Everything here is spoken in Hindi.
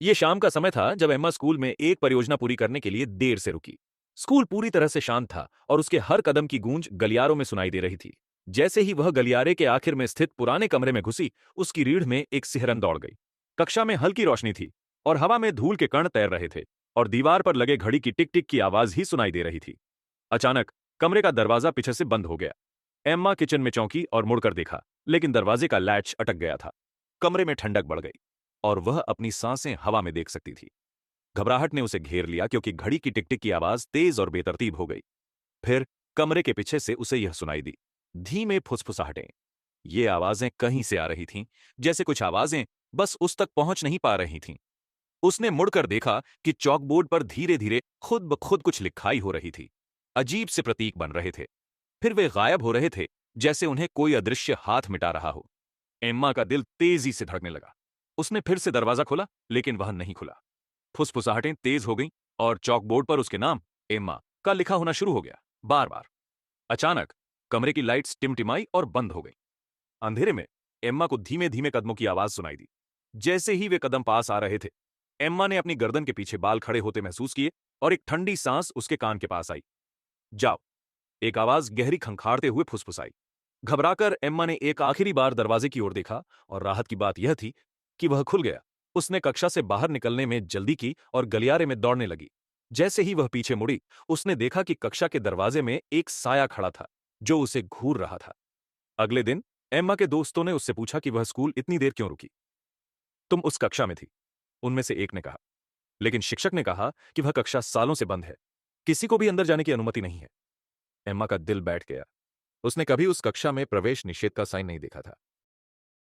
ये शाम का समय था जब एम्मा स्कूल में एक परियोजना पूरी करने के लिए देर से रुकी। स्कूल पूरी तरह से शांत था और उसके हर कदम की गूंज गलियारों में सुनाई दे रही थी। जैसे ही वह गलियारे के आखिर में स्थित पुराने कमरे में घुसी, उसकी रीढ़ में एक सिहरन दौड़ गई। कक्षा में हल्की रोशनी थी और हवा में धूल के कण तैर रहे थे और दीवार पर लगे घड़ी की टिक टिक की आवाज ही सुनाई दे रही थी। अचानक कमरे का दरवाजा पीछे से बंद हो गया। एम्मा किचन में चौंकी और मुड़कर देखा, लेकिन दरवाजे का लैच अटक गया था। कमरे में ठंडक बढ़ गई और वह अपनी सांसें हवा में देख सकती थी। घबराहट ने उसे घेर लिया क्योंकि घड़ी की टिक टिक की आवाज तेज और बेतरतीब हो गई। फिर कमरे के पीछे से उसे यह सुनाई दी, धीमे फुसफुसाहटें। ये आवाजें कहीं से आ रही थीं, जैसे कुछ आवाजें बस उस तक पहुंच नहीं पा रही थीं। उसने मुड़कर देखा कि चॉकबोर्ड पर धीरे धीरे खुद ब खुद कुछ लिखाई हो रही थी। अजीब से प्रतीक बन रहे थे। फिर वे गायब हो रहे थे, जैसे उन्हें कोई अदृश्य हाथ मिटा रहा हो। एम्मा का दिल तेजी से धड़कने लगा। उसने फिर से दरवाजा खोला, लेकिन वह नहीं खुला। फुसफुसाहटें तेज हो गईं और चॉकबोर्ड पर उसके नाम, एम्मा, का लिखा होना शुरू हो गया, बार बार। अचानक कमरे की लाइट्स टिमटिमाई और बंद हो गईं। अंधेरे में एम्मा को धीमे धीमे कदमों की आवाज सुनाई दी। जैसे ही वे कदम पास आ रहे थे, एम्मा ने अपनी गर्दन के पीछे बाल खड़े होते महसूस किए और एक ठंडी सांस उसके कान के पास आई। जाओ, एक आवाज गहरी खंखारते हुए फुसफुसाई। घबराकर एम्मा ने एक आखिरी बार दरवाजे की ओर देखा और राहत की बात यह थी कि वह खुल गया। उसने कक्षा से बाहर निकलने में जल्दी की और गलियारे में दौड़ने लगी। जैसे ही वह पीछे मुड़ी, उसने देखा कि कक्षा के दरवाजे में एक साया खड़ा था, जो उसे घूर रहा था। अगले दिन एम्मा के दोस्तों ने उससे पूछा कि वह स्कूल इतनी देर क्यों रुकी। तुम उस कक्षा में थी, उनमें से एक ने कहा। लेकिन शिक्षक ने कहा कि वह कक्षा सालों से बंद है, किसी को भी अंदर जाने की अनुमति नहीं है। एम्मा का दिल बैठ गया। उसने कभी उस कक्षा में प्रवेश निषेध का साइन नहीं देखा था।